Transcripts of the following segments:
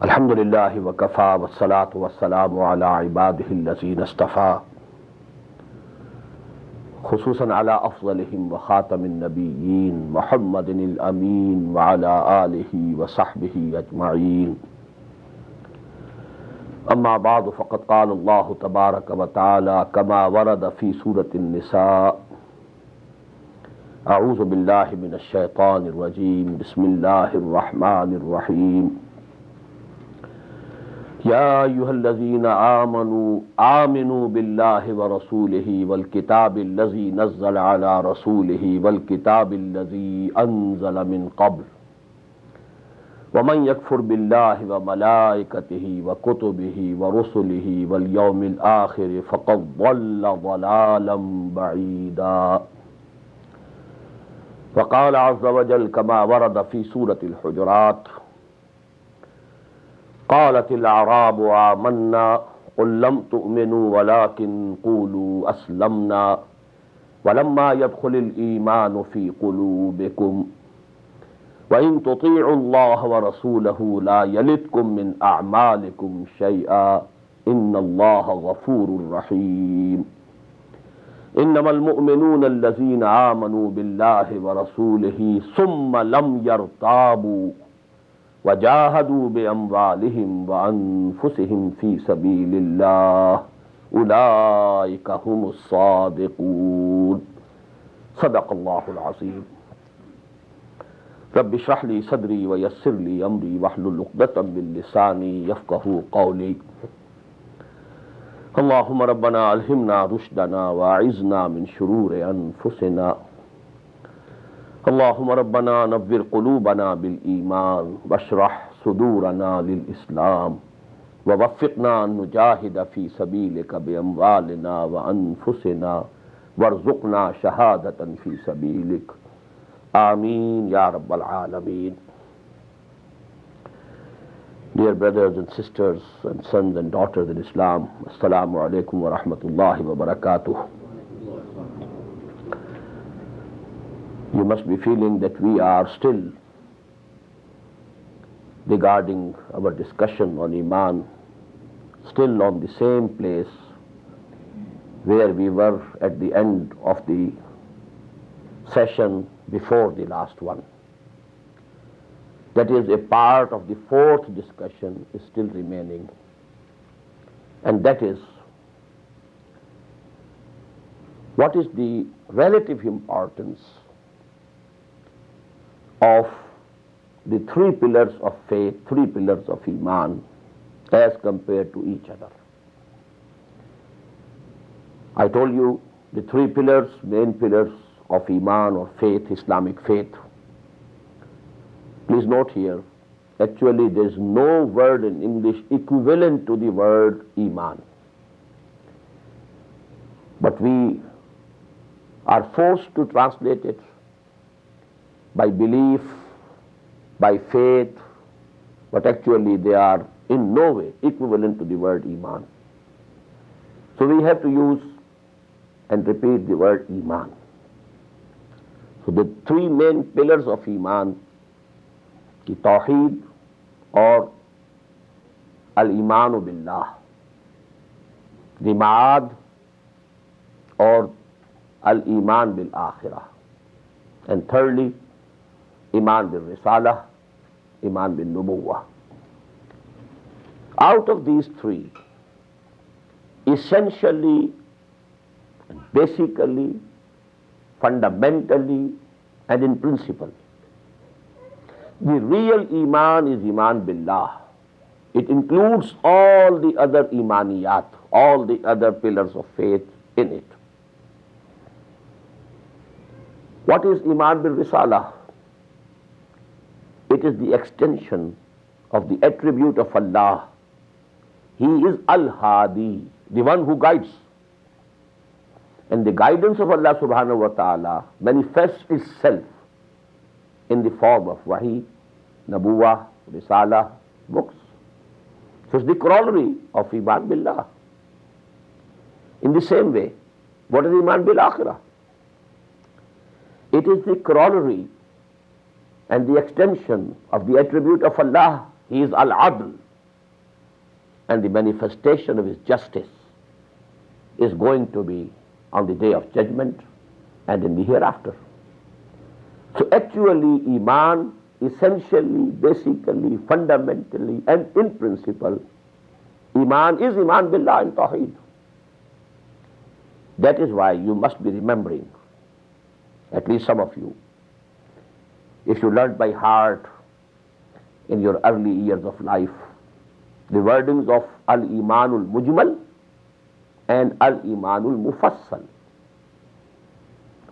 الحمد للہ وکفا والصلاة والسلام علی عباده الذین اصطفى خصوصاً علی افضلهم وخاتم النبیین محمد الامین وعلی آلہ وصحبہ اجمعین اما بعد فقد قال اللہ تبارک وتعالی کما ورد فی سورة النساء اعوذ باللہ من الشیطان الرجیم بسم اللہ الرحمن الرحیم یا ایھا الذین آمنوا باللہ ورسولہ والکتاب الذی نزل علی رسولہ والکتاب الذی انزل من قبل ومن یکفر باللہ وملائکتہ وکتبہ ورسلہ والیوم الآخر فقد ضل ضلالا بعیدا وقال عز وجل كما ورد في سورة الحجرات قالت الأعراب آمنا قل لم تؤمنوا ولكن قولوا أسلمنا ولما يدخل الإيمان في قلوبكم وإن تطيعوا الله ورسوله لا يلدكم من أعمالكم شيئا إن الله غفور رحيم انما المؤمنون الذين آمنوا بالله ورسوله ثم لم يرتابوا وجاهدوا بأموالهم وأنفسهم في سبيل الله أولئك هم الصادقون صدق الله العظيم رب اشرح لي صدري ويسر لي أمري واحلل عقدة من لساني يفقهوا قولي اللهم ربنا الہمنا رشدنا واعذنا من شرور انفسنا اللهم ربنا نور قلوبنا بالایمان واشرح صدورنا للاسلام ووفقنا ان نجاهد في سبيلك باموالنا وانفسنا وارزقنا شهادة في سبيلك آمین یا رب العالمین. Dear brothers and sisters and sons and daughters in Islam, Assalamu alaikum wa rahmatullahi wa barakatuh. You must be feeling that we are still regarding our discussion on Iman, still on the same place where we were at the end of the session before the last one. That is, a part of the fourth discussion is still remaining, and that is, what is the relative importance of the three pillars of faith, three pillars of Iman, as compared to each other. I told you the three pillars, main pillars of Iman or faith, Islamic faith. Please note here, actually there is no word in English equivalent to the word Iman. But we are forced to translate it by belief, by faith, but actually they are in no way equivalent to the word Iman. So we have to use and repeat the word Iman. So the three main pillars of Iman, کی توحید اور الایمان باللہ، نماد اور الایمان بالآخرہ، and thirdly ایمان بالرسالہ، ایمان بالنبوہ. Out of these three, essentially, basically, fundamentally, and in principle, the real Iman is Iman Billah. It includes all the other Imaniyat, all the other pillars of faith in it. What is Iman bil Risala? It is the extension of the attribute of Allah. He is Al-Hadi, the one who guides. And the guidance of Allah subhanahu wa ta'ala manifests itself in the form of wahi, nabuwah, risala, books. So it's the corollary of Iman Billah. In the same way, what is Iman Bil Akhirah? It is the corollary and the extension of the attribute of Allah. He is Al-Adl, and the manifestation of His justice is going to be on the day of judgment and in the hereafter. So actually, Iman, essentially, basically, fundamentally, and in principle, Iman is Iman Billah and Tawheed. That is why you must be remembering, at least some of you, if you learned by heart in your early years of life, the wordings of Al-Imanul Mujmal and Al-Imanul Mufassal.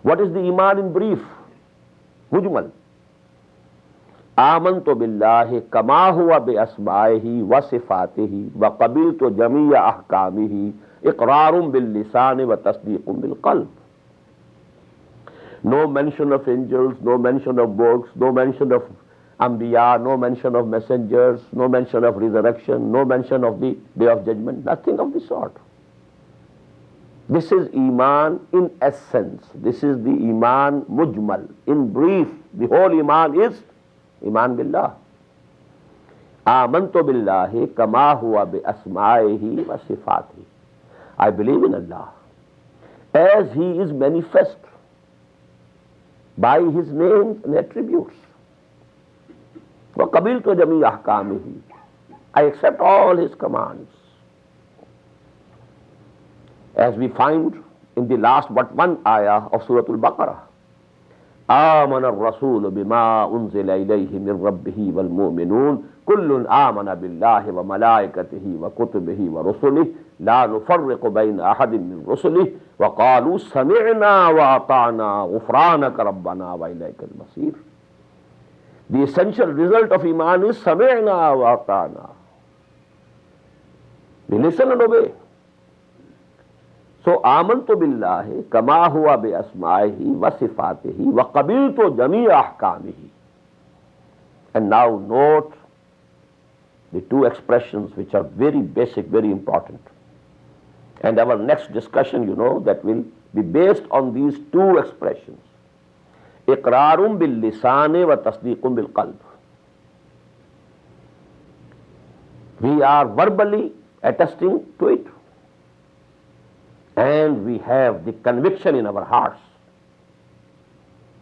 What is the Iman in brief? Mujmal. Amantu billahi kama huwa bi asma'ihi wa sifatihi wa qabiltu jami'a ahkamihi iqrarun bil lisani wa tasdiqun bil qalb. No mention of angels, no mention of books, no mention of Anbiya, no mention of messengers, no mention of resurrection, no mention of the day of judgment, nothing of the sort. This is Iman in essence. This is the Iman Mujmal. In brief, the whole Iman is Iman Billah. Amantu billahi kama huwa bi asma'ihi wa sifatihi. I believe in Allah as He is manifest by His names and attributes. وَقَبِلْتُ جَمِيعَ أَحْكَامِهِ. I accept all His commands. As we find in the last but one ayah of Surah Al-Baqarah, آمن الرسول بما أنزل إليه من ربه والمؤمنون كل آمن بالله وملائكته وكتبه ورسله لا نفرق بين أحد من رسله وقالوا سمعنا وأطعنا غفرانك ربنا وإليك المصير. The essential result of Iman is سمعنا وأطعنا. We listen and obey. So, Amantu billahi kama huwa bi asma'ihi wa sifatihi wa qabiltu jami'a ahkamihi. And now note the two expressions which are very basic, very important. And our next discussion, that will be based on these two expressions. Iqrarun bil lisani wa tasdiqun bil qalb. We are verbally attesting to it, and we have the conviction in our hearts.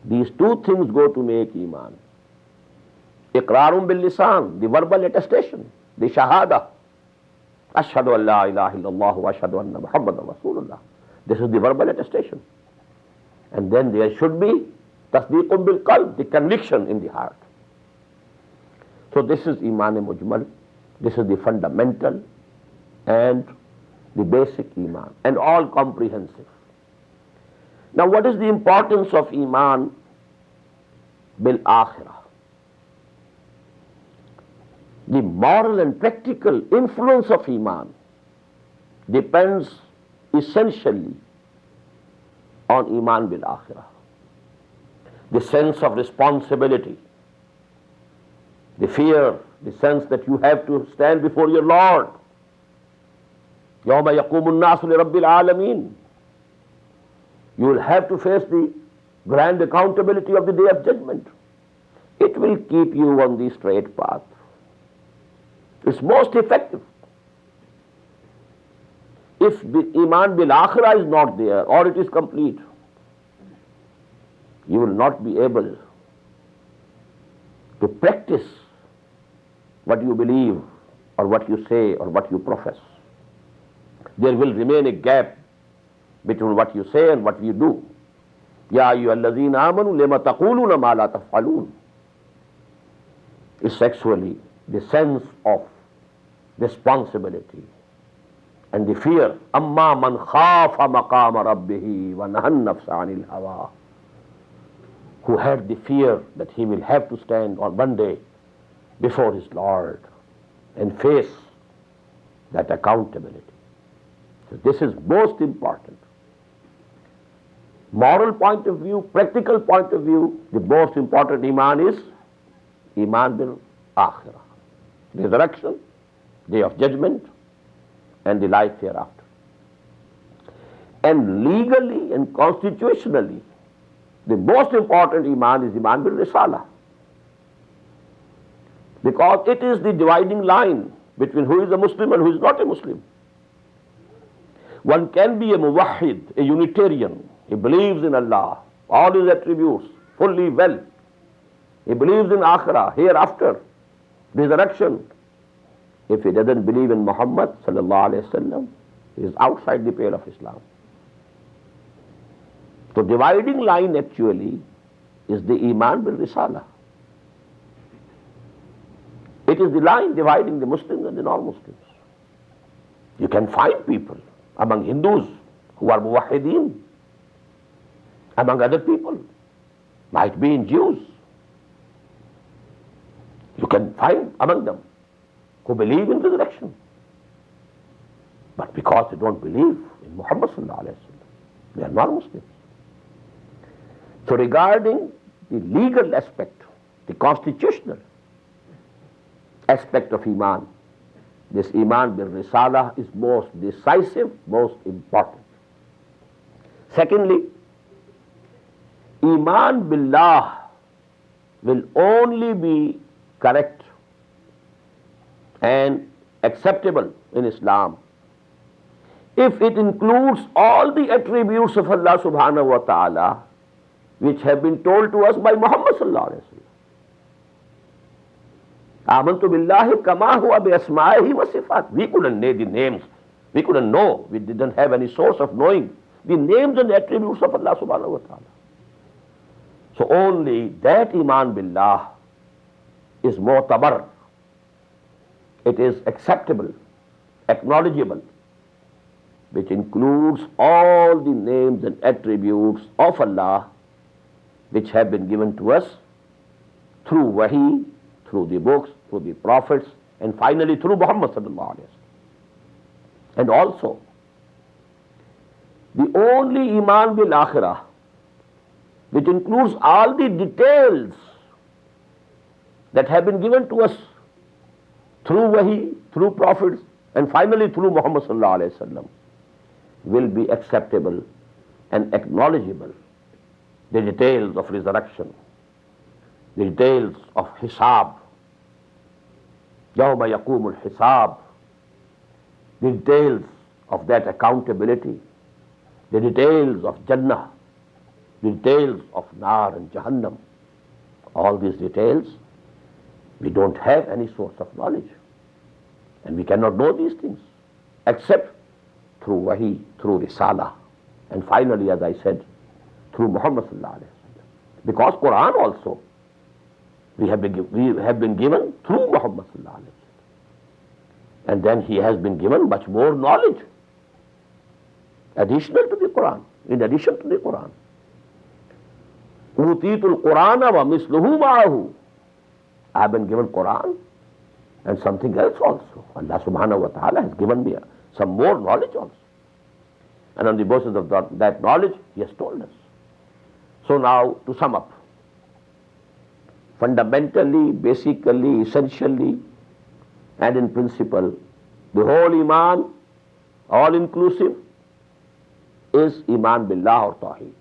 These two things go to make Iman. Iqrarun bil lisan, the verbal attestation, the shahada. Ashhadu an la ilaha illallah wa ashhadu anna Muhammadan Rasulullah. This is the verbal attestation. And then there should be tasdiqun bil qalb, the conviction in the heart. So this is Iman Mujmal. This is the fundamental and the basic Iman, and all comprehensive. Now what is the importance of Iman bil Akhirah? The moral and practical influence of Iman depends essentially on Iman bil Akhirah. The sense of responsibility, the fear, the sense that you have to stand before your Lord. يَوْمَ يَقُومُ النَّاسُ لِرَبِّ الْعَالَمِينَ. You will have to face the grand accountability of the day of judgment. It will keep you on the straight path. It's most effective. If the Iman bil Akhirah is not there, or it is complete, you will not be able to practice what you believe, or what you say, or what you profess. There will remain a gap between what you say and what you do. Ya ayyuhallazina amanu lima taquluna ma la taf'alun. It's actually the sense of responsibility and the fear. Amma man khafa maqama rabbihi wa nahan nafsa anil hawa. Who had the fear that he will have to stand on one day before his Lord and face that accountability. So this is most important. Moral point of view, practical point of view, the most important Iman is Iman bil Akhirah. Resurrection, day of judgment, and the life hereafter. And legally and constitutionally, the most important Iman is Iman bil Risala. Because it is the dividing line between who is a Muslim and who is not a Muslim. One can be a muwahhid, a Unitarian. He believes in Allah, all his attributes, fully well. He believes in Akhirah, hereafter, resurrection. If he doesn't believe in Muhammad sallallahu alaihi wasallam, he is outside the pale of Islam. So dividing line actually is the Iman bil Risala. It is the line dividing the Muslims and the non-Muslims. You can find people among Hindus who are muwahhideen, among other people, might be in Jews. You can find among them who believe in resurrection. But because they don't believe in Muhammad sallallahu alaihi wasallam, they are non-Muslims. So regarding the legal aspect, the constitutional aspect of Iman, this Iman bil Risala is most decisive, most important. Secondly, Iman billah will only be correct and acceptable in Islam if it includes all the attributes of Allah subhanahu wa ta'ala which have been told to us by Muhammad sallallahu alaihi wasallam. Amantu billahi kama huwa bi asma'ihi wa sifat. We couldn't name the names. We couldn't know. We didn't have any source of knowing the names and the attributes of Allah subhanahu wa ta'ala. So only that Iman billah is mu'tabar. It is acceptable, acknowledgeable, which includes all the names and attributes of Allah which have been given to us through wahi, through the books, through the prophets, and finally through Muhammad sallallahu alaihi wasallam. And also, the only Iman bil Akhirah, which includes all the details that have been given to us through wahi, through prophets, and finally through Muhammad sallallahu alaihi wasallam, will be acceptable and acknowledgeable. The details of resurrection, the details of hisab, yawma yaqumul hisab, the details of that accountability, the details of Jannah, the details of Nar and Jahannam. All these details, we don't have any source of knowledge. And we cannot know these things except through wahi, through risala, and finally, as I said, through Muhammad sallallahu alaihi wasallam. Because Quran also, we have been given through Muhammad sallallahu alaihi wasallam. And then he has been given much more knowledge, additional to the Quran, in addition to the Quran. Utitul Qur'ana wa misluhu ma'ahu. I have been given Quran and something else also. Allah subhanahu wa ta'ala has given me some more knowledge also. And on the basis of that knowledge, he has told us. So now, to sum up, fundamentally, basically, essentially, and in principle, the whole Iman, all inclusive, is Iman billah or Tawheed.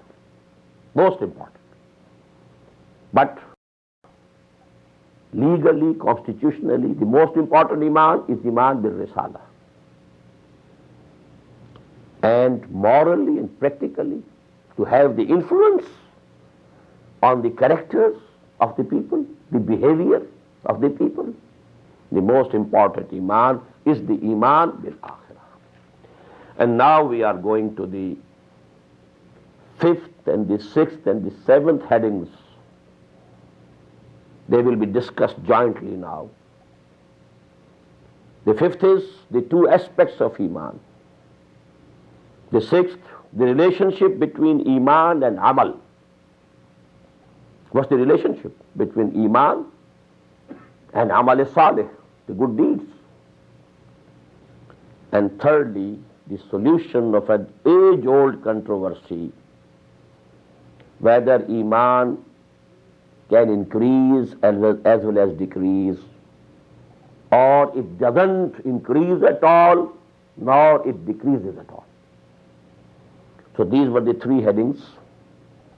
Most important. But legally, constitutionally, the most important Iman is Iman bil Risala. And morally and practically, to have the influence on the characters of the people, the behavior of the people, the most important Iman is the Iman bil Akhirah. And now we are going to the 5th and the 6th and the 7th headings. They will be discussed jointly now. The 5th is the 2 aspects of Iman. The 6th, the relationship between Iman and Amal. What's the relationship between Iman and Amal Salih, the good deeds? And thirdly, the solution of an age-old controversy, whether Iman can increase as well as decrease, or it doesn't increase at all, nor it decreases at all. So these were the 3 headings,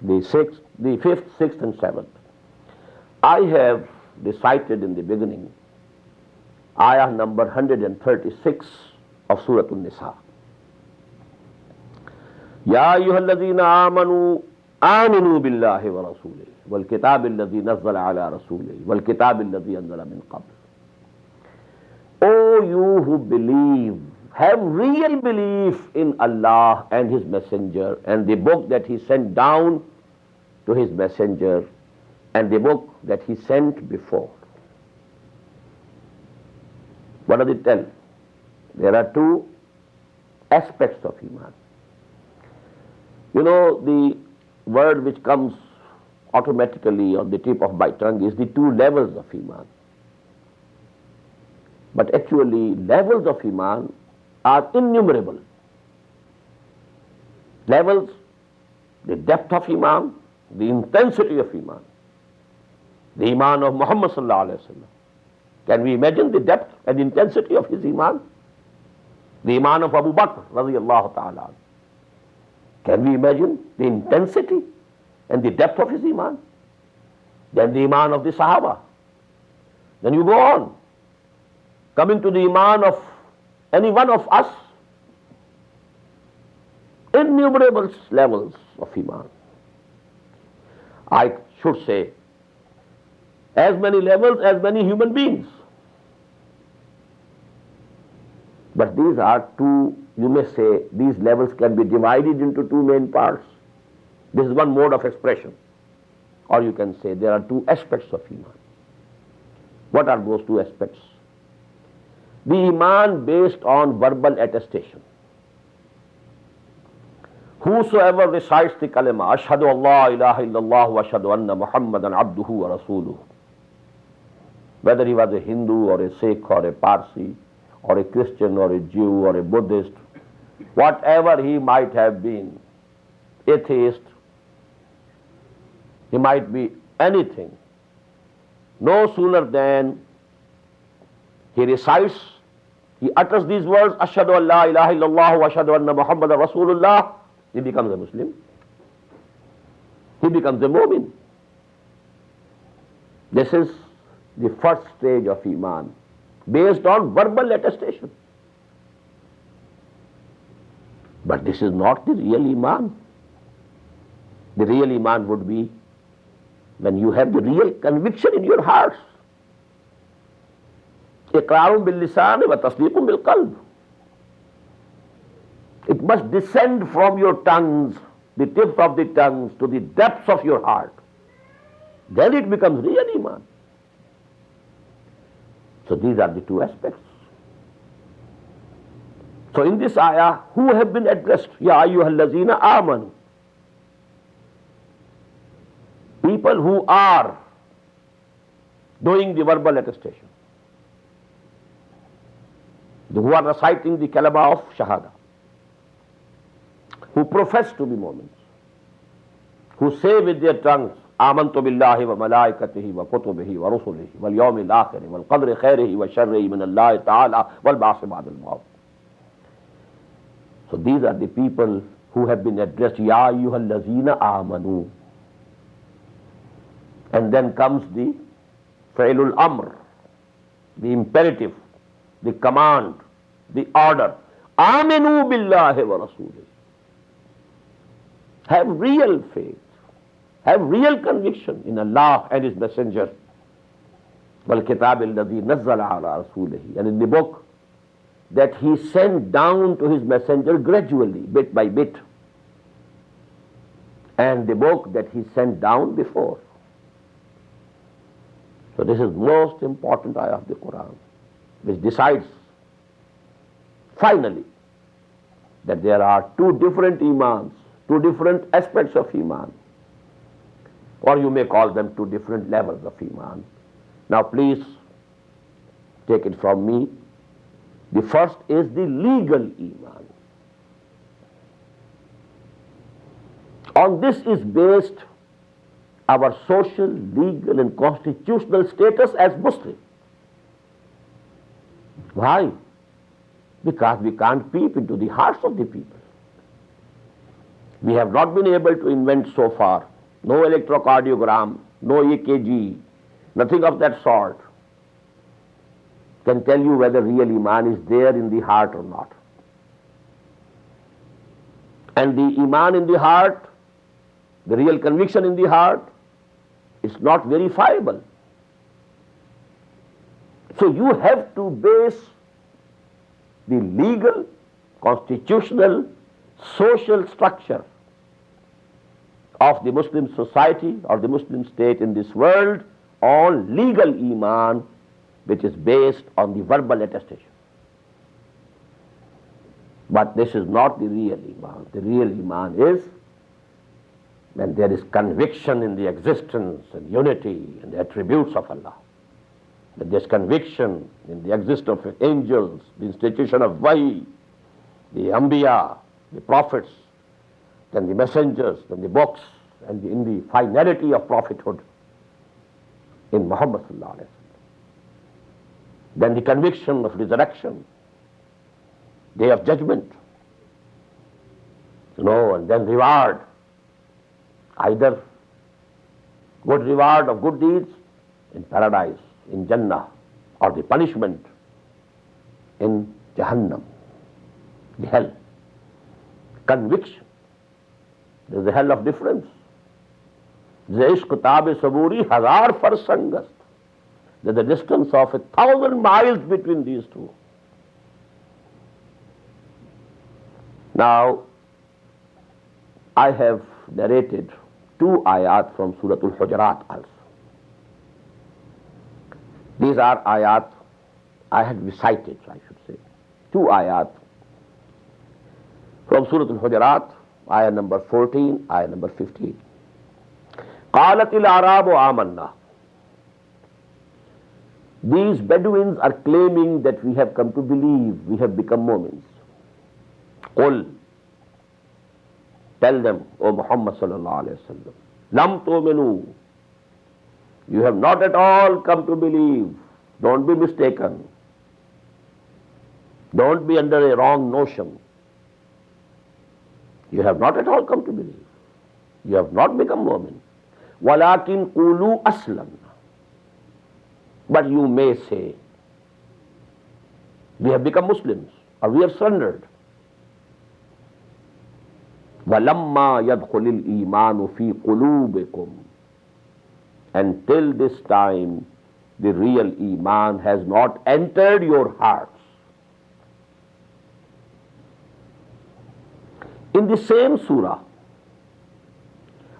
the 5th, 6th and 7th. I have recited in the beginning ayah number 136 of Surah An-Nisa. Ya ayyuhalladhina amanu aminu billahi wa rasulihi wal kitab alladhi nazzala ala rasulihi wal kitab alladhi anzala min qabl. O you who believe, have real belief in Allah and His Messenger and the book that He sent down to His Messenger and the book that He sent before. What does it tell? There are two aspects of Iman. You know, the word which comes automatically on the tip of my tongue is the two levels of Iman. But actually, levels of Iman are innumerable. Levels, the depth of Iman, the intensity of Iman. The Iman of Muhammad sallallahu alaihi wasallam. Can we imagine the depth and intensity of his Iman? The Iman of Abu Bakr radiyallahu ta'ala. Can we imagine the intensity and the depth of his Iman? Then the Iman of the Sahaba. Then you go on, coming to the Iman of any one of us. Innumerable levels of Iman. I should say, as many levels as many human beings. But these are two, you may say, these levels can be divided into two main parts. This is one mode of expression. Or you can say there are two aspects of Iman. What are those two aspects? The Iman based on verbal attestation. Whosoever recites the kalima, Ashhadu Allah ilaha illallah wa ashhadu anna Muhammadan abduhu wa rasuluhu. Whether he was a Hindu or a Sikh or a Parsi or a Christian or a Jew or a Buddhist, whatever he might have been, atheist, he might be anything. No sooner than he recites, he utters these words, Ashhadu an la ilaha illallah wa ashhadu anna Muhammadan Rasulullah, he becomes a Muslim. He becomes a mu'min. This is the first stage of Iman, based on verbal attestation. But this is not the real Iman. The real Iman would be when you have the real conviction in your hearts. Iqrarun bil lisan wa tasdiqun bil qalb. It must descend from your tongues, the tips of the tongues, to the depths of your heart. Then it becomes real Iman. So these are the two aspects. So in this ayah, who have been addressed? Ya ayyuhallazina amanu. People who are doing the verbal attestation, who are reciting the kalima of shahada, who profess to be Mu'mins, who say with their tongues, آمنت بالله وملائكته وكتبه ورسله واليوم الآخر والقدر خيره وشره من الله تعالى والبعث بعد الموت. So these are the people who have been addressed, Ya ayyuhallazina amanu. And then comes the fi'lul amr, the imperative, the command, the order. Aminu billahi wa rasulihi. Have real faith. Have real conviction in Allah and His Messenger. وَالْكِتَابِ الَّذِي نَزَّلَ عَلَىٰ رَسُولِهِ. And in the book that He sent down to His Messenger gradually, bit by bit. And the book that He sent down before. So this is most important ayah of the Quran, which decides finally that there are two different Imans, two different aspects of Iman. Or you may call them two different levels of Iman. Now please take it from me. The first is the legal Iman. On this is based our social, legal and constitutional status as Muslim. Why? Because we can't peep into the hearts of the people. We have not been able to invent so far no electrocardiogram, no EKG, nothing of that sort. can tell you whether real Iman is there in the heart or not. And the Iman in the heart, the real conviction in the heart, is not verifiable. So you have to base the legal, constitutional, social structure of the Muslim society or the Muslim state in this world on legal Iman, which is based on the verbal attestation. But this is not the real Iman. The real Iman is when there is conviction in the existence and unity and the attributes of Allah. When there is conviction in the existence of angels, the institution of Wahi, the Anbiya, the prophets, then the messengers, then the books, and in the finality of prophethood in Muhammad sallallahu alaihi wasallam. Then the conviction of resurrection, day of judgment, and then reward, either good reward of good deeds in paradise, in Jannah, or the punishment in Jahannam, the hell. Conviction. There is a hell of difference. Ishq tab saburi hazar farsangast. There is a distance of 1,000 miles between these two. Now, I have narrated 2 ayat from Surah Al-Hujurat also. These are ayat I had recited, I should say. 2 ayat from Surah Al-Hujurat, ayah number 14, ayah number 15. قَالَتِ الْأَعْرَابُ آمَنَّا. These Bedouins are claiming that we have come to believe, we have become Mu'mins. قُلْ, tell them, O Muhammad sallallahu alayhi wa sallam, lam tu'minu, you have not at all come to believe. Don't be mistaken. Don't be under a wrong notion. You have not at all come to believe. You have not become Mu'min. وَلَكِنْ قُولُوا أَسْلَمْنَا. But you may say, we have become Muslims, or we have surrendered. وَلَمَّا يَدْخُلِ الْإِيمَانُ فِي قُلُوبِكُمْ. Until this time, the real Iman has not entered your hearts. In the same surah,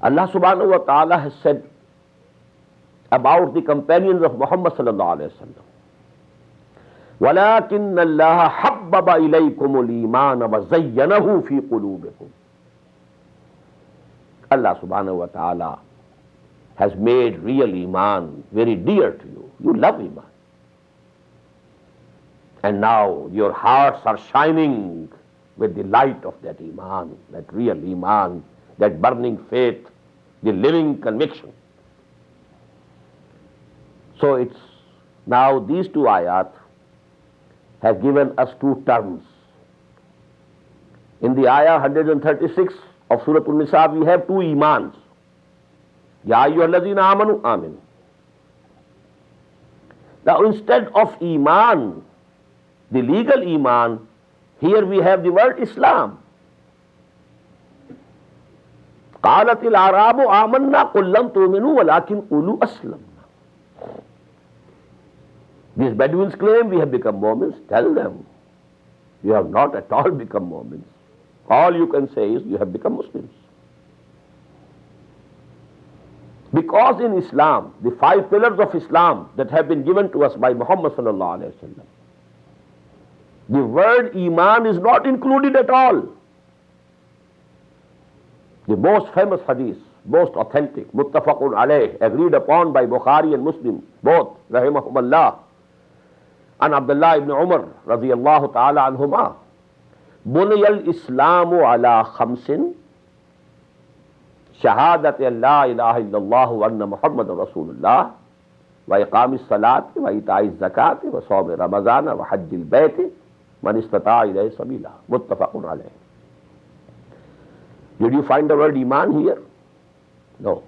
Allah subhanahu wa ta'ala has said about the companions of Muhammad sallallahu alayhi wa sallam, وَلَكِنَّ اللَّهَ حَبَّبَ إِلَيْكُمُ الْإِيمَانَ وَزَيَّنَهُ فِي قُلُوبِكُمْ. Allah subhanahu wa ta'ala has made real Iman very dear to you. You love Iman. And now your hearts are shining with the light of that Iman, that real Iman, that burning faith, the living conviction. So it's now these 2 ayat have given us 2 terms. In the ayah 136 of Surah An-Nisa, we have 2 Imans. Ya ayyuhalladhina amanu, amin. Now instead of Iman, the legal Iman, here we have the word Islam. قَالَتِ الْأَعْرَابُ آمَنَّا قُلْ لَمْ تُؤْمِنُوا وَلَكِنْ قُولُوا أَسْلَمْنَا. These Bedouins claim we have become Mu'mins. Tell them, you have not at all become Mu'mins. All you can say is you have become Muslims. Because in Islam, the 5 pillars of Islam that have been given to us by Muhammad sallallahu alayhi wa sallam, the word Iman is not included at all. The most famous hadith, most authentic, muttafaqun alayh, agreed upon by Bukhari and Muslim, both, rahimahumallah, and Abdullah ibn Umar, radiyallahu ta'ala anhuma, بُنِيَ الْإِسْلَامُ عَلَى خَمْسٍ شهادة أن لا إله إلا الله وأن محمد رسول الله وإقام الصلاة وإيتاء الزكاة وصوم رمضان وحج البيت من استطاع إليه سبيلا. متفق عليه. Did you find the word Iman here? No.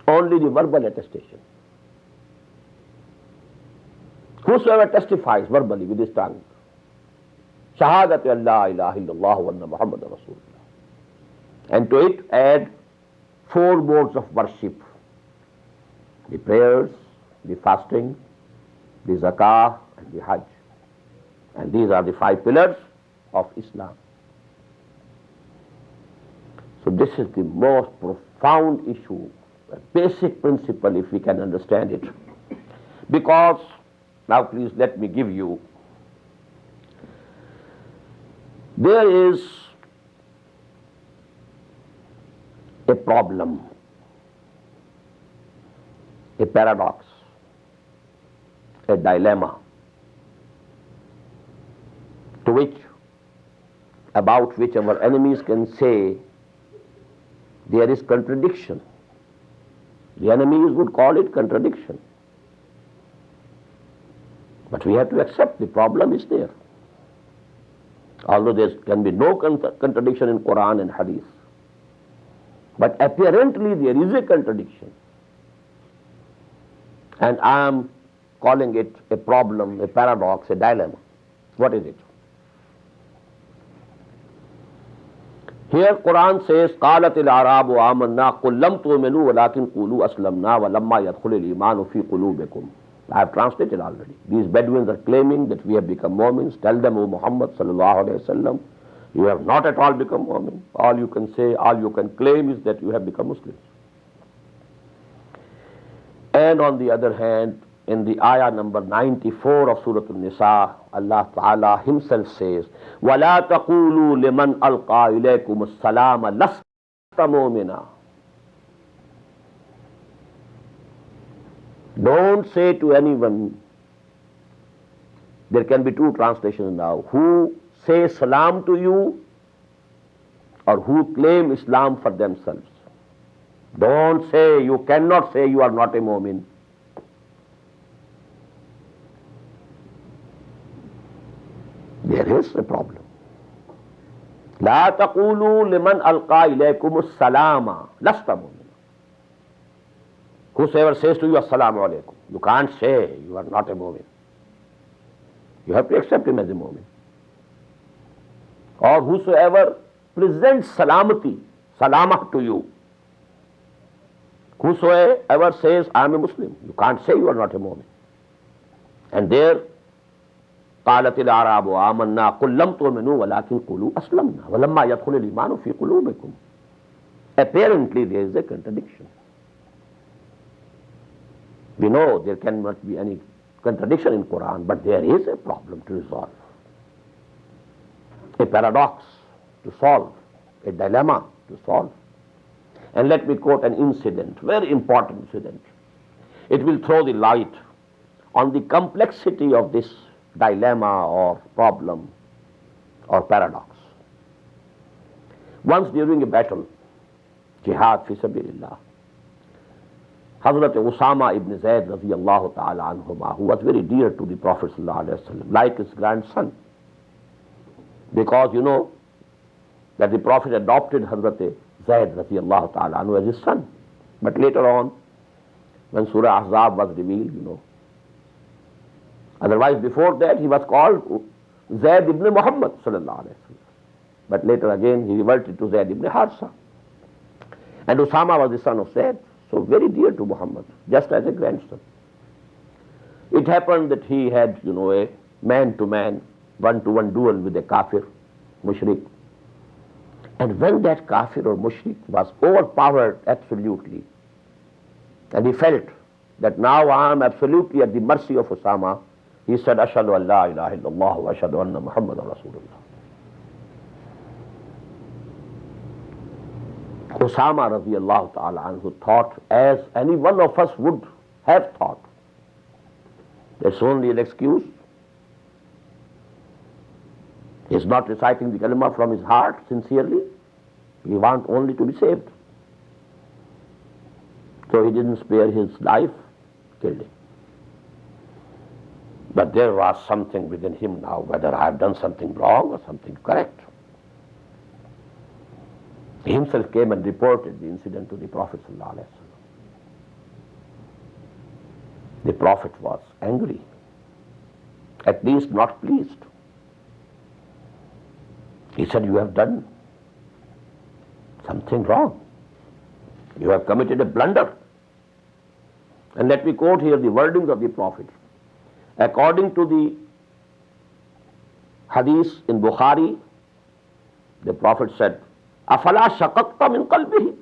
Only the verbal attestation. Whosoever testifies verbally with his tongue, Shahadat Allah ilaha illallah wa anna Muhammad Rasulullah. And to it add 4 modes of worship: the prayers, the fasting, the zakah, and the hajj. And these are the 5 pillars of Islam. So this is the most profound issue, a basic principle if we can understand it. Because, now please let me give you, there is a problem, a paradox, a dilemma about which our enemies can say there is contradiction. The enemies would call it contradiction. But we have to accept the problem is there. Although there can be no contradiction in Quran and Hadith. But apparently there is a contradiction. And I am calling it a problem, a paradox, a dilemma. What is it? Here Quran says, قَالَتِ الْأَعْرَابُ آمَنَّا قُلْ لَمْ تُؤْمِنُوا وَلَكِنْ قُولُوا أَسْلَمْنَا وَلَمَّا يَدْخُلِ الْإِيمَانُ فِي قُلُوبِكُمْ. I have translated already. These Bedouins are claiming that we have become Mu'mins. Tell them, O Muhammad sallallahu alayhi wa sallam, you have not at all become Mu'min. All you can say, all you can claim is that you have become Muslims. And on the other hand, in the ayah number 94 of Surah An-Nisa, Allah Ta'ala himself says, وَلَا تَقُولُوا لِمَنْ أَلْقَى إِلَيْكُمُ السَّلَامَ لَسْتَ مُؤْمِنًا. Don't say to anyone, there can be 2 translations now, who say salam to you or who claim Islam for themselves. Don't say, you cannot say you are not a mu'min. There is a problem. لا تقولوا لمن ألقى إليكم السلام لست مؤمنا. Whosoever says to you Assalamu alaikum, you can't say you are not a mu'min. You have to accept him as a mu'min. Or whosoever presents salamati, salamah to you, whosoever says I am a Muslim, you can't say you are not a mu'min. And there قالت الأعراب آمنا قل لم تؤمنوا ولكن قولوا أسلمنا ولما يدخل الإيمان في قلوبكم. Apparently there is a contradiction. We know there cannot be any contradiction in Quran, but there is a problem to resolve, a paradox to solve, a dilemma to solve. And let me quote an incident, very important incident. It will throw the light on the complexity of this dilemma or problem or paradox. Once during a battle, jihad fi sabilillah, Hazrat Usama ibn Zayd radiyallahu ta'ala anhuma, who was very dear to the Prophet sallallahu alaihi wasallam, like his grandson, because you know that the Prophet adopted Hazrat Zayd radiyallahu ta'ala anhu as his son. But later on, when Surah Ahzab was revealed, you know, otherwise before that he was called Zayd ibn Muhammad sallallahu alaihi wasallam. But later again he reverted to Zayd ibn Harsa. And Usama was the son of Zayd, so very dear to Muhammad, just as a grandson. It happened that he had, you know, a man-to-man, one-to-one duel with a kafir, mushrik. And when that kafir or mushrik was overpowered absolutely, and he felt that now I am absolutely at the mercy of Usama, he said, Ashhadu an la ilaha illallah wa ashhadu anna Muhammadan Rasulullah. Usama radiyallahu ta'ala anhu thought, as any one of us would have thought, that's only an excuse. He is not reciting the kalima from his heart sincerely. He wants only to be saved. So he didn't spare his life, killed him. But there was something within him now, whether I have done something wrong or something correct. He himself came and reported the incident to the Prophet sallallahu alaihi wasallam. The Prophet was angry. at least not pleased. He said, you have done something wrong. You have committed a blunder. And let me quote here the wordings of the Prophet. According to the hadith in Bukhari, the Prophet said, أَفَلَا شَقَقْتَ مِنْ قَلْبِهِ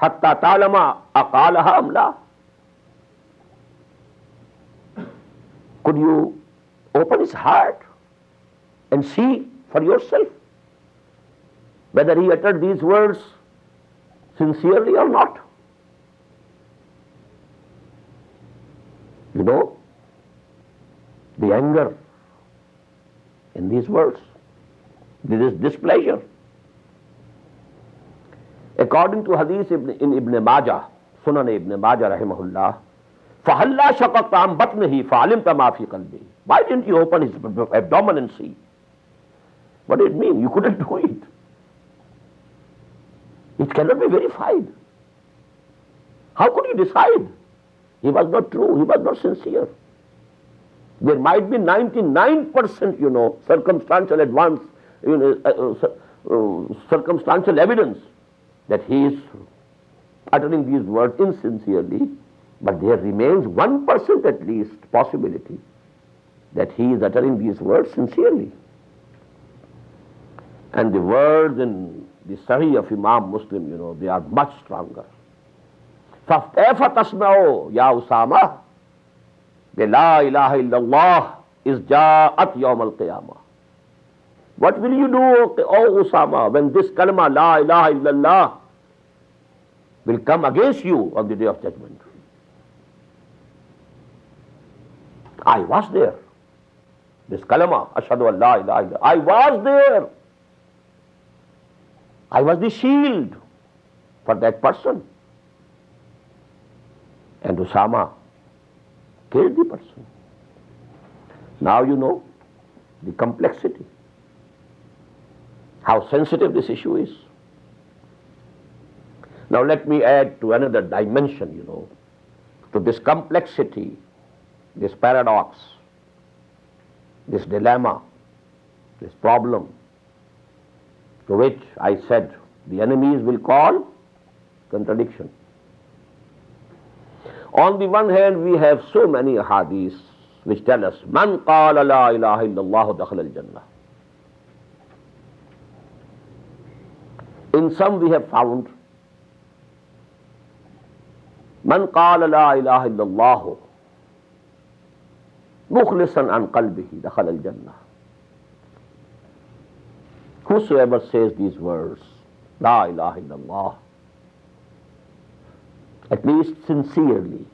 حَتَّى تَعْلَمَ أَقَالَهَا أَمْ لَا. Could you open his heart and see for yourself whether he uttered these words sincerely or not? You know, the anger in these words, this displeasure. According to hadith in Ibn Majah, Sunan Ibn Majah rahimahullah, فَهَلَّا شَقَقْتَ عَنْ بَطْنِهِ فَعَلِمْتَ مَا فِي قَلْبِهِ. Why didn't you open his abdomen and see? What did it mean? You couldn't do it. It cannot be verified. How could you decide? He was not true, he was not sincere. There might be 99%, circumstantial advance, circumstantial evidence that he is uttering these words insincerely, but there remains 1% at least possibility that he is uttering these words sincerely. And the words in the Sahih of Imam Muslim, they are much stronger. فَكَيْفَ تَصْنَعُ يَا أُسَامَةَ بِلَا إِلَهَ إِلَّا اللَّهِ إِذْ جَاءَتْ يَوْمَ الْقِيَامَةِ. What will you do, O Usama, when this kalma, La ilaha illallah, will come against you on the day of judgment? I was there. This kalma, Ashhadu an la ilaha illallah, I was there. I was the shield for that person. And Usama killed the person. Now you know the complexity, how sensitive this issue is. Now let me add to another dimension, to this complexity, this paradox, this dilemma, this problem, to which I said the enemies will call contradiction. On the one hand, we have so many hadiths which tell us, Man qala la ilaha illallah dakhala al-jannah. In some we have found, Man qala la ilaha illallah mukhlisan an qalbihi dakhala al-jannah. Whosoever says these words, La ilaha illallah, at least sincerely,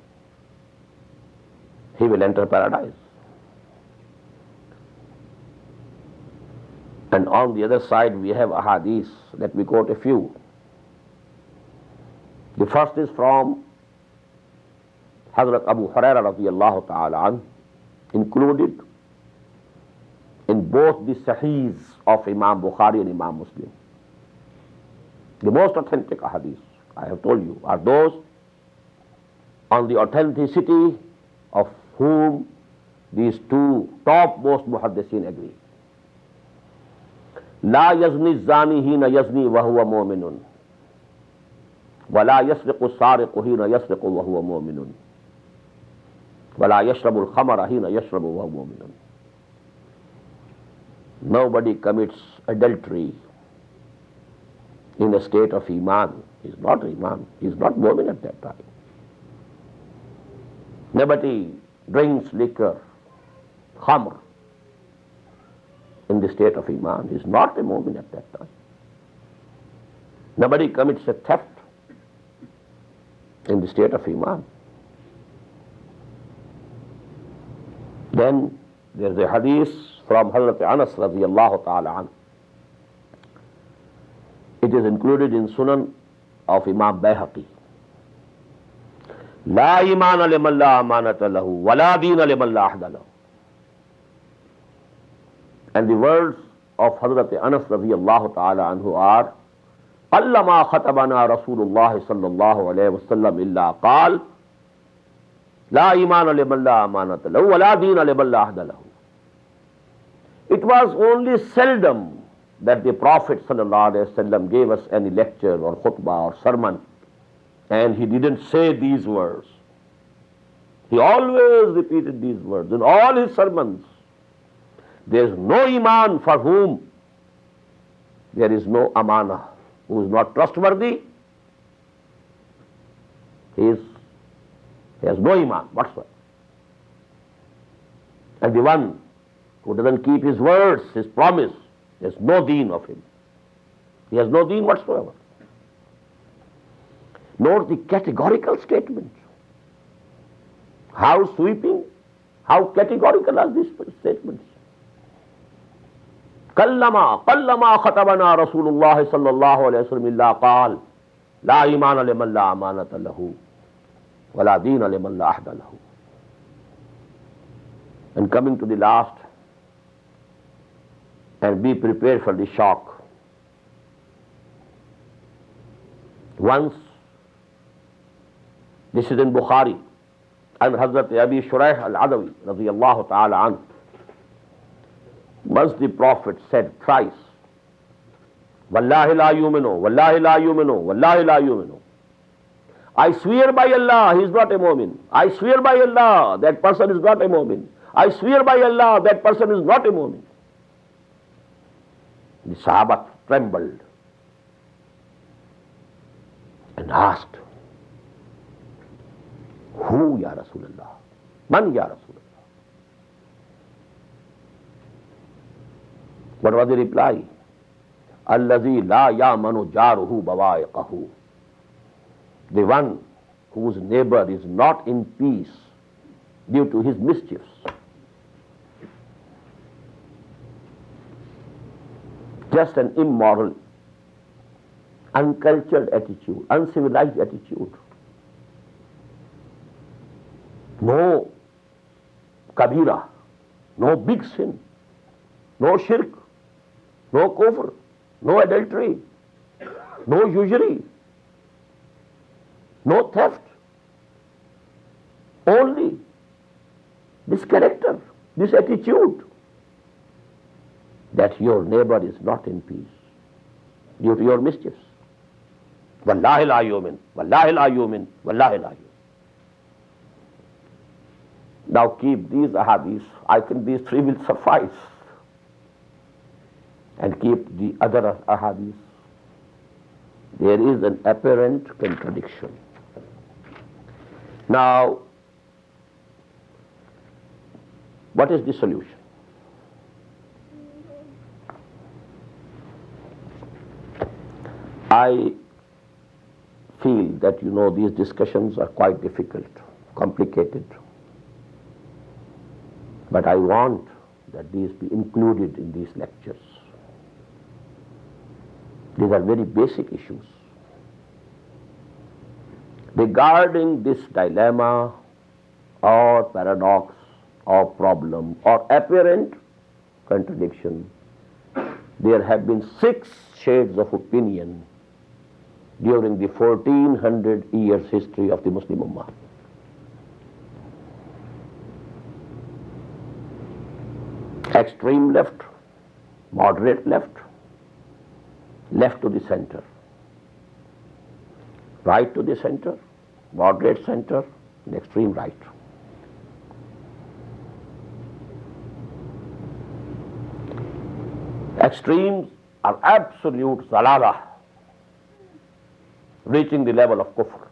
he will enter paradise. And on the other side we have ahadith. Let me quote a few. The first is from Hazrat Abu Hurairah radiyallahu ta'ala an, included in both the Sahihs of Imam Bukhari and Imam Muslim. The most authentic ahadith, I have told you, are those on the authenticity of whom these two topmost muhaddithin agree. La yazni zani hina yazni wa huwa mu'minun wa la yasriqu sariqu hina yasriqu wa huwa mu'minun wa la yashrabu al-khamra hina yashrabu wa huwa mu'minun. Nobody commits adultery in a state of Iman. He is not Iman. He is not mu'min at that time. Nobody drinks liquor, khamr, in the state of Iman. He is not a mu'min at that time. Nobody commits a theft in the state of Iman. Then there is a hadith from Hazrat Anas radiyallahu ta'ala an. It is included in Sunan of Imam Bayhaqi. La imana liman la amanata lahu, wa la deena liman la ahda lahu. And the words of Hazrat Anas radiyallahu ta'ala anhu are, Allama khatabana Rasulullah sallallahu alayhi wa sallam illa qal, La imana liman la amanata lahu, wa la deena liman la ahda lahu. It was only seldom that the Prophet ﷺ gave us any lecture or khutbah or sermon and he didn't say these words. He always repeated these words in all his sermons. There is no Iman for whom there is no amana, who is not trustworthy. He has no Iman whatsoever. And the one who doesn't keep his words, his promise, there's no deen of him. He has no deen whatsoever. Note the categorical statement. How sweeping, how categorical are these statements. قلما خطبنا رسول الله صلى الله عليه وسلم إلا قال لا إيمان لمن لا أمانة له ولا دين لمن لا عهد له. And coming to the last, and be prepared for the shock. Once, this is in Bukhari, and Hazrat Abi Shuraih al-Adawi radiyallahu ta'ala anhu. Once the Prophet said thrice, Wallahi la yuminu, Wallahi la yuminu, Wallahi la yuminu. I swear by Allah, he is not a mu'min. I swear by Allah, that person is not a mu'min. I swear by Allah, that person is not a mu'min. The Sahaba trembled and asked, Who, Ya Rasulullah? Man, Ya Rasulullah? What was the reply? Allazi la ya'manu jaruhu bawa'iqahu. The one whose neighbor is not in peace due to his mischiefs. Just an immoral, uncultured attitude, uncivilized attitude. No kabira, no big sin, no shirk, no kufr, no adultery, no usury, no theft. Only this character, this attitude, that your neighbor is not in peace due to your mischiefs. Wallahi la yumin, Wallahi la yumin, Wallahi la yumin. Now keep these ahadith. I think these three will suffice. And keep the other ahadith. There is an apparent contradiction. Now, what is the solution? I feel that these discussions are quite difficult, complicated. But I want that these be included in these lectures. These are very basic issues. Regarding this dilemma or paradox or problem or apparent contradiction, there have been 6 shades of opinion during the 1400 years history of the Muslim Ummah. Extreme left, moderate left, left to the center, right to the center, moderate center, and extreme right. Extremes are absolute zalalah, reaching the level of kufr.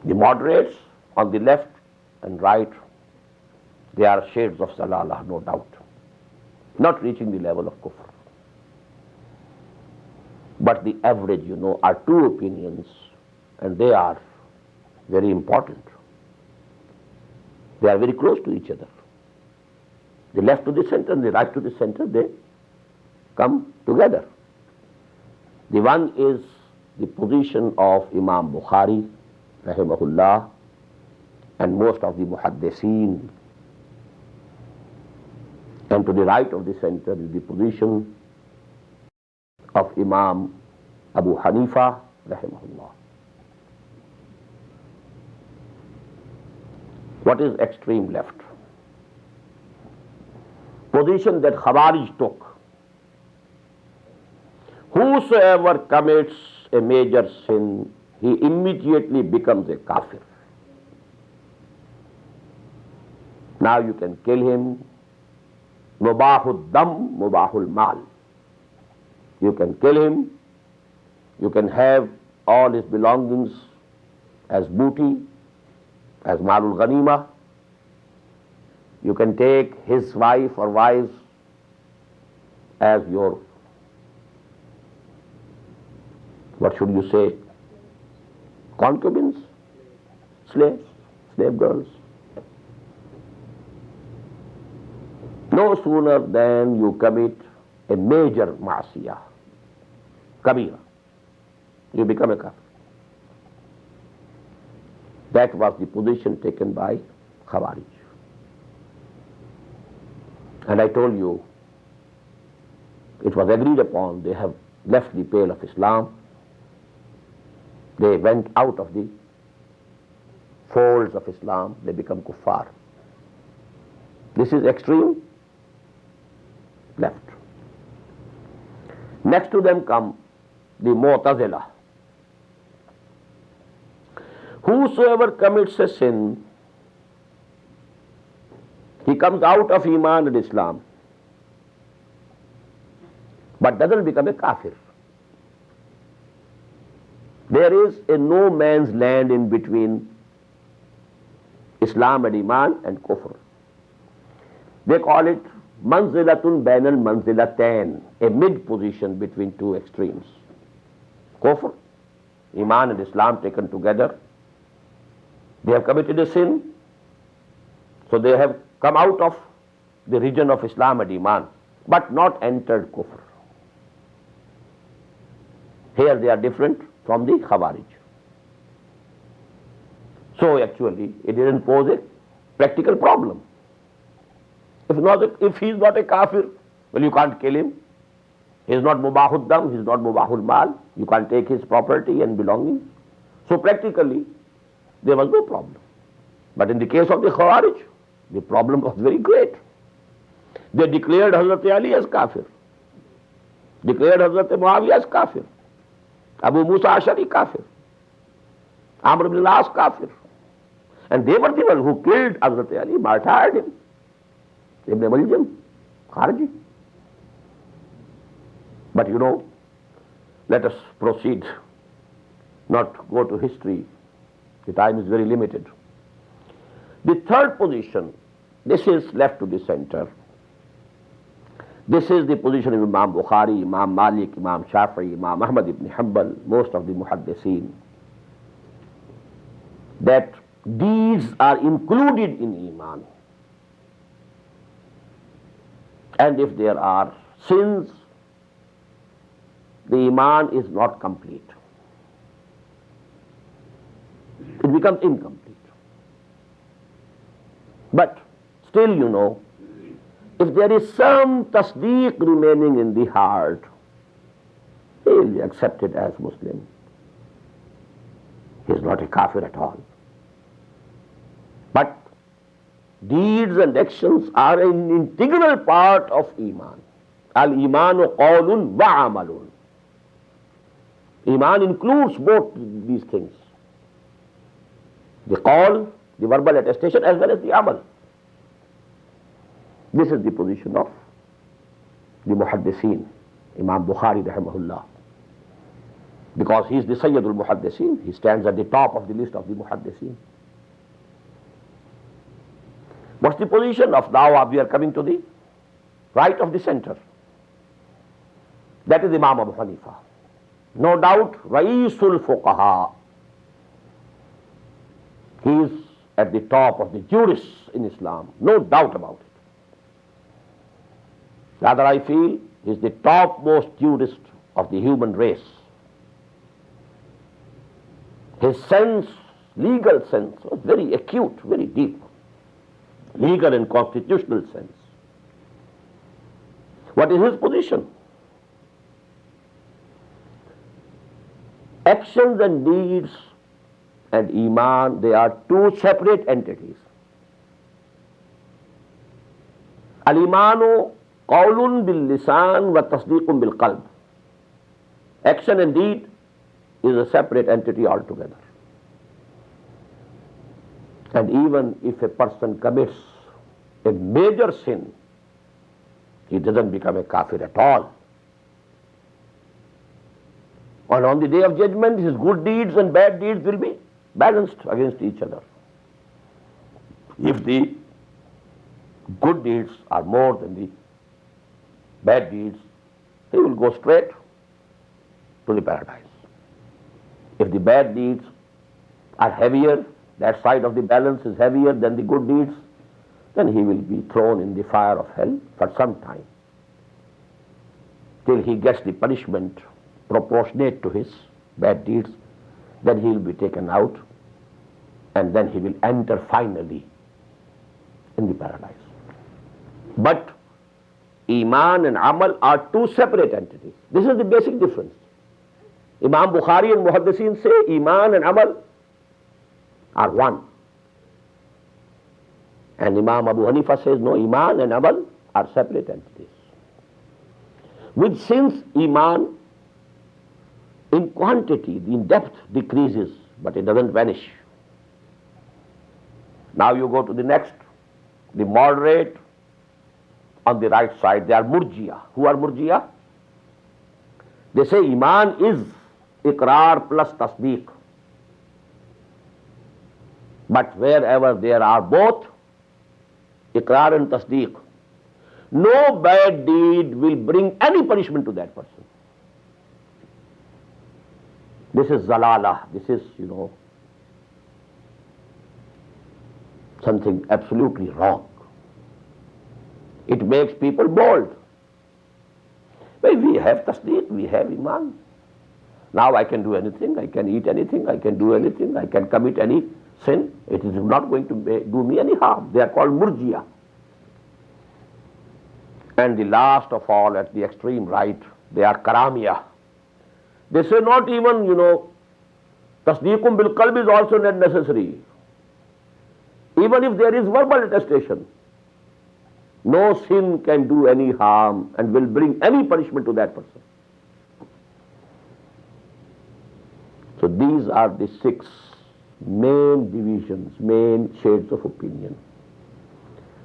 The moderates on the left and right, they are shades of zalalah, no doubt, not reaching the level of kufr. But the average, are 2 opinions, and they are very important. They are very close to each other. The left to the center and the right to the center, they come together. The one is the position of Imam Bukhari, rahimahullah, and most of the muhaddiseen. And to the right of the center is the position of Imam Abu Hanifa, rahimahullah. What is extreme left? position that Khawarij took. Whosoever commits a major sin, he immediately becomes a kafir. Now you can kill him. Mubahul dam, mubahul mal. You can kill him. You can have all his belongings as booty, as malul ghanima. You can take his wife or wives as your, what should you say, concubines, slaves, slave girls. No sooner than you commit a major ma'asiyah, kabira, you become a kafir. That was the position taken by Khawarij. And I told you, it was agreed upon, they have left the pale of Islam. They went out of the folds of Islam, they become kuffar. This is extreme left. Next to them come the Mu'tazila. Whosoever commits a sin, he comes out of Iman and Islam, but doesn't become a kafir. There is a no man's land in between Islam and Iman and Kufr. They call it manzilatun bainal manzilatayn, a mid position between two extremes. Kufr, Iman and Islam taken together. They have committed a sin, so they have come out of the region of Islam and Iman, but not entered Kufr. Here they are different from the Khawarij. So actually, it didn't pose a practical problem. If he is not a kafir, well, you can't kill him. He is not mubahud dam, he is not mubahul mal. You can't take his property and belongings. So practically, there was no problem. But in the case of the Khawarij, the problem was very great. They declared Hazrat Ali as kafir, declared Hazrat Muawiyah as kafir, Abu Musa Ashari kafir, Amr ibn al-As kafir. And they were the ones who killed Hazrat Ali, martyred him. Ibn Maljam, Kharji. But you know, let us proceed, not go to history. The time is very limited. The third position, this is left to the center. This is the position of Imam Bukhari, Imam Malik, Imam Shafi'i, Imam Ahmad ibn Hanbal, most of the muhaddithin, that deeds are included in Iman. And if there are sins, the Iman is not complete. It becomes incomplete. But still, you know, if there is some tasdeeq remaining in the heart, he will be accepted as Muslim. He is not a kafir at all. But deeds and actions are an integral part of Iman. Al-Imanu qawlun wa amalun. Iman includes both these things. The qawl, the verbal attestation, as well as the amal. This is the position of the muhaddithin, Imam Bukhari rahimahullah. Because he is the Sayyidul Muhaddithin, he stands at the top of the list of the muhaddithin. What's the position of now? We are coming to the right of the center. That is Imam Abu Hanifa. No doubt, Ra'isul Fuqaha. He is at the top of the jurists in Islam. No doubt about it. Rather, I feel he is the topmost jurist of the human race. His sense, legal sense, was very acute, very deep. Legal and constitutional sense. What is his position? Actions and deeds and Iman, they are two separate entities. Al-imanu qawlun bil-lisan wa tasdeequn bil-qalb. Action and deed is a separate entity altogether. And even if a person commits a major sin, he doesn't become a kafir at all. And on the day of judgment, his good deeds and bad deeds will be balanced against each other. If the good deeds are more than the bad deeds, he will go straight to the paradise. If the bad deeds are heavier, that side of the balance is heavier than the good deeds, then he will be thrown in the fire of hell for some time, till he gets the punishment proportionate to his bad deeds. Then he will be taken out, and then he will enter finally in the paradise. But Iman and Amal are two separate entities. This is the basic difference. Imam Bukhari and Muhaddiseen say Iman and Amal are one. And Imam Abu Hanifa says no, Iman and Amal are separate entities. Which since Iman in quantity, in depth decreases, but it doesn't vanish. Now you go to the next, the moderate on the right side, they are Murjiya. Who are Murjiya? They say Iman is Iqrar plus Tasdeeq. But wherever there are both Iqrar and Tasdeeq, no bad deed will bring any punishment to that person. This is Zalala. This is, something absolutely wrong. It makes people bold. Well, we have Tasdeeq, we have Iman. Now I can do anything, I can eat anything, I can do anything, I can commit any sin. It is not going to do me any harm. They are called Murjiya. And the last of all, at the extreme right, they are Karamiya. They say not even, Tasdeequm bil qalb is also not necessary. Even if there is verbal attestation, no sin can do any harm and will bring any punishment to that person. So these are the 6 main divisions, main shades of opinion.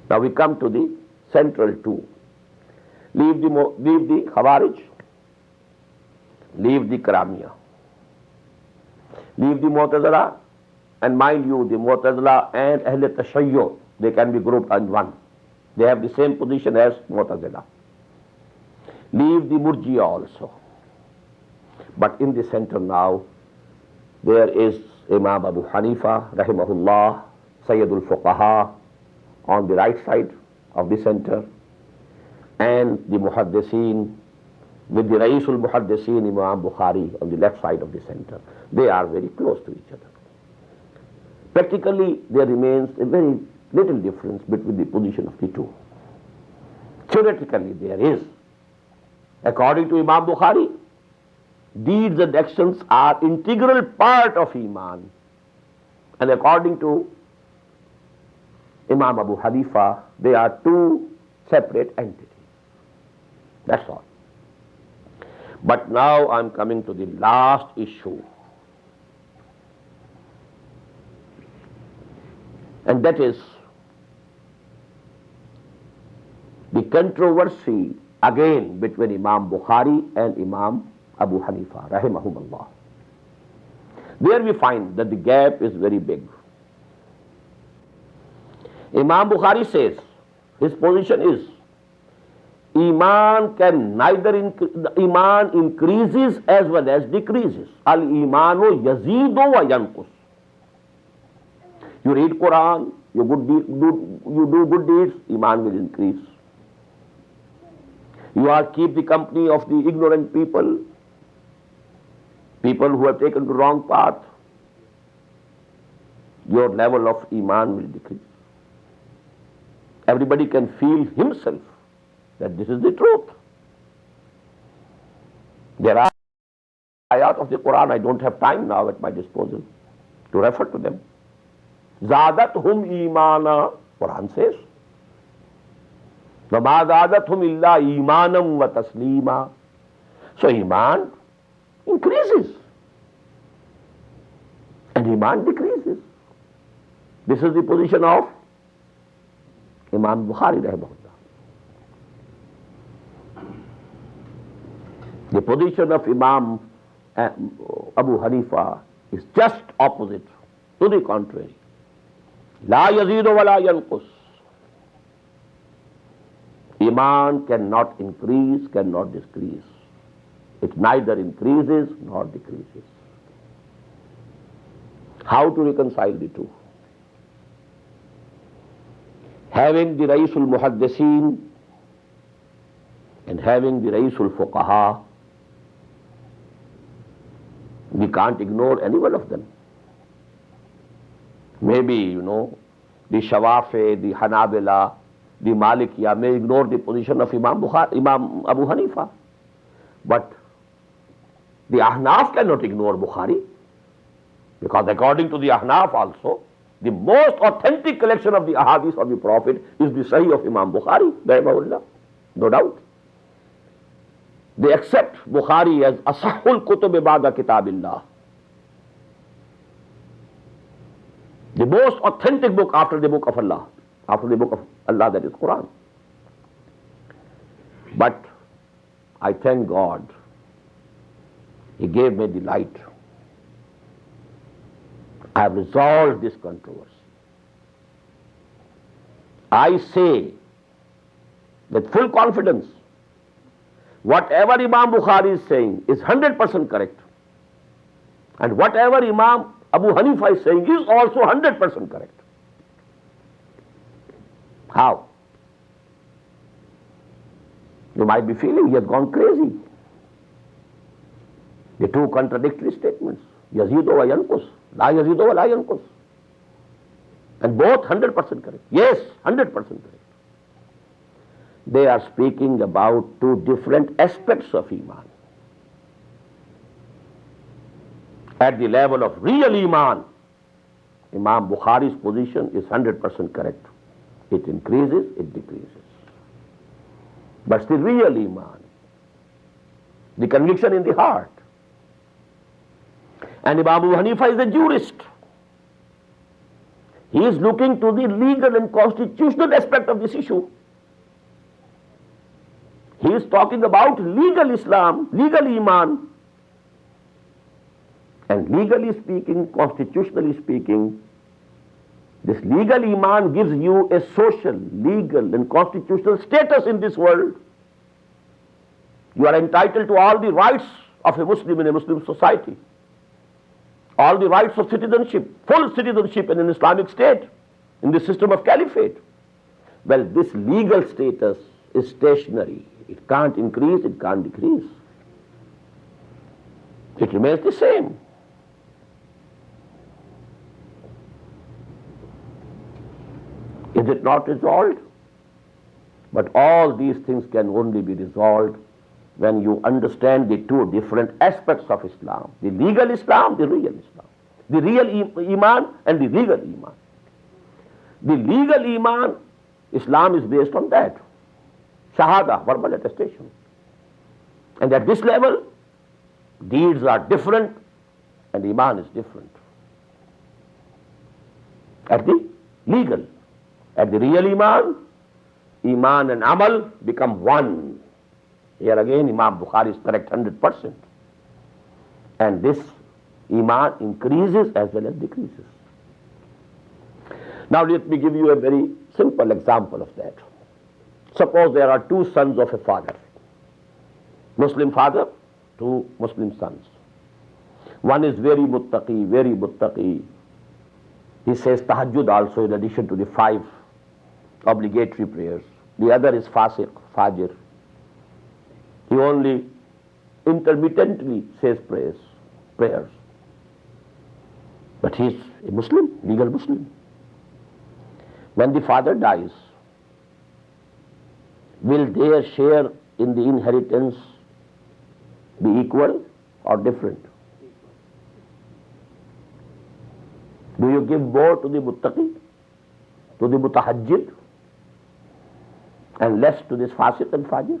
Now we come to the central 2. Leave the Khawarij, leave the Karamiya, leave the Mu'tazila, and mind you, the Mu'tazila and Ahl Tashayyu, they can be grouped in one. They have the same position as Mu'tazila. Leave the Murjiya also. But in the center now, there is Imam Abu Hanifa, rahimahullah, Sayyidul Fuqaha, on the right side of the center, and the Muhaddiseen, with the Raisul Muhaddiseen, Imam Bukhari, on the left side of the center. They are very close to each other. Practically, there remains a very little difference between the position of the two. Theoretically, there is. According to Imam Bukhari, deeds and actions are integral part of Iman. And according to Imam Abu Hanifa, they are two separate entities. That's all. But now I'm coming to the last issue. And that is the controversy again between Imam Bukhari and Imam Abu Hanifa, rahimahumullah. There we find that the gap is very big. Imam Bukhari says, his position is, Iman Iman increases as well as decreases. Al-imanu yazidu wa yanqus. You read Quran, you do good deeds, Iman will increase. You are keep the company of the ignorant people who have taken the wrong path, your level of Iman will decrease. Everybody can feel himself that this is the truth. There are ayat of the Quran, I don't have time now at my disposal to refer to them. Zadathum imana, Quran says. وَمَا زَادَتْهُمْ إِلَّا إِيمَانًا وَتَسْلِيمًا. So Iman increases and Iman decreases. This is the position of Imam Bukhari rahimahullah. The position of Imam Abu Hanifa is just opposite, to the contrary. La yazidu wa la yanqus. Iman cannot increase, cannot decrease. It neither increases nor decreases. How to reconcile the two? Having the Raisul Muhaddiseen and having the Raisul Fuqaha, we can't ignore any one of them. Maybe, the Shawafi, the Hanabila, the Malikiya may ignore the position of Imam Abu Hanifa. But the Ahnaf cannot ignore Bukhari, because according to the Ahnaf also, the most authentic collection of the ahadith of the Prophet is the Sahih of Imam Bukhari, rahimahullah, no doubt. They accept Bukhari as asahul kutub ba'da kitabillah, the most authentic book after the book of Allah, that is Quran. But I thank God, He gave me the light. I have resolved this controversy. I say with full confidence, whatever Imam Bukhari is saying is 100% correct. And whatever Imam Abu Hanifa is saying is also 100% correct. How? You might be feeling he has gone crazy. The two contradictory statements, yazidu wa yanqus, la yazidu wa la yanqus. And both 100% correct. Yes, 100% correct. They are speaking about two different aspects of Iman. At the level of real Iman, Imam Bukhari's position is 100% correct. It increases, it decreases. But the real Iman, the conviction in the heart. And Imam Abu Hanifa is a jurist. He is looking to the legal and constitutional aspect of this issue. He is talking about legal Islam, legal Iman. And legally speaking, constitutionally speaking, this legal Iman gives you a social, legal and constitutional status in this world. You are entitled to all the rights of a Muslim in a Muslim society. All the rights of citizenship, full citizenship in an Islamic state, in the system of caliphate. Well, this legal status is stationary. It can't increase, it can't decrease. It remains the same. Is it not resolved? But all these things can only be resolved when you understand the two different aspects of Islam. The legal Islam, the real Islam. The real Iman and the legal Iman. The legal Iman, Islam is based on that. Shahada, verbal attestation. And at this level, deeds are different and Iman is different. At the legal. At the real Iman, Iman and Amal become one. Here again, Imam Bukhari is correct 100%. And this Iman increases as well as decreases. Now let me give you a very simple example of that. Suppose there are two sons of a father. Muslim father, two Muslim sons. One is very muttaqi, very muttaqi. He says tahajjud also in addition to the 5 obligatory prayers. The other is fasiq, fajr. He only intermittently says prayers. But he is a Muslim, legal Muslim. When the father dies, will their share in the inheritance be equal or different? Do you give more to the muttaqi, to the mutahajjid, and less to this fasiq and fajir.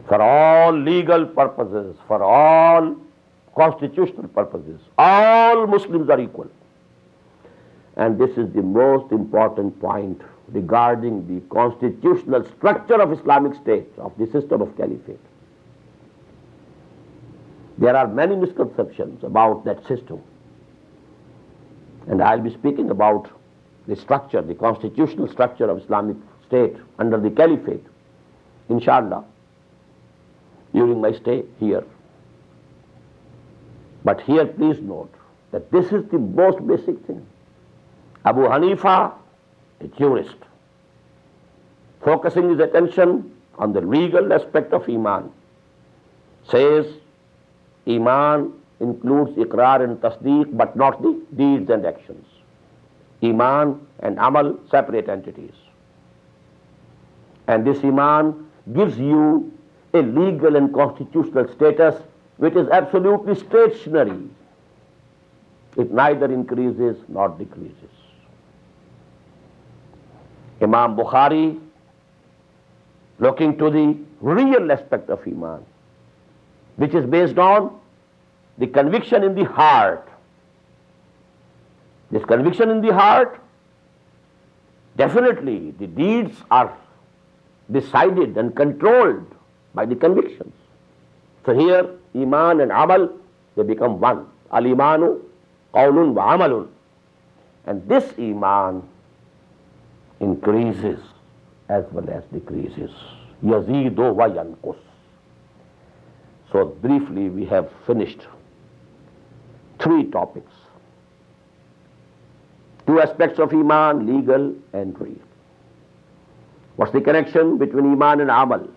For all legal purposes, for all constitutional purposes, all Muslims are equal. And this is the most important point regarding the constitutional structure of Islamic State, of the system of caliphate. There are many misconceptions about that system. And I'll be speaking about the structure, the constitutional structure of Islamic State under the caliphate, inshallah, during my stay here. But here please note that this is the most basic thing. Abu Hanifa, a jurist, focusing his attention on the legal aspect of Iman, says Iman includes Iqrar and Tasdeeq, but not the deeds and actions. Iman and Amal, separate entities. And this Iman gives you a legal and constitutional status which is absolutely stationary. It neither increases nor decreases. Imam Bukhari, looking to the real aspect of Iman, which is based on the conviction in the heart. This conviction in the heart, definitely the deeds are decided and controlled by the convictions. So here, Iman and Amal, they become one. Al-Imanu qawlun wa amalun. And this Iman increases as well as decreases. Yazidu wa yanqus. So briefly we have finished 3 topics. 2 aspects of Iman, legal and real. What's the connection between Iman and Amal?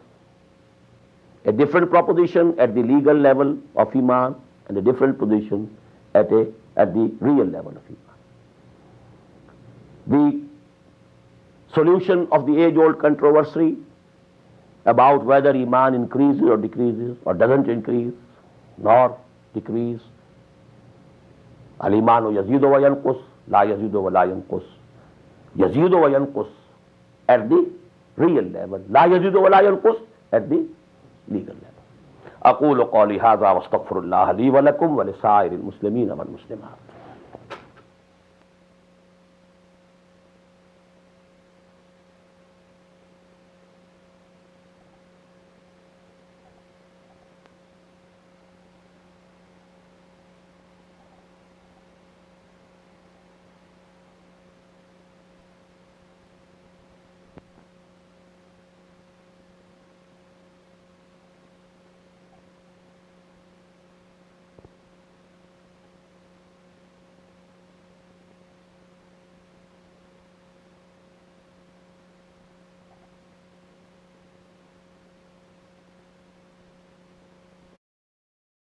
A different proposition at the legal level of Iman and a different position at the real level of Iman. The solution of the age-old controversy about whether Iman increases or decreases or doesn't increase nor decrease. Al-Imanu yazidu wa yanqus, la yazidu wa la yanqus. Yazidu wa yanqus at the real level, la yazidu wa la yanqus at the legal level. أقول قولي هذا واستغفر الله لي ولكم ولسائر المسلمين والمسلمات.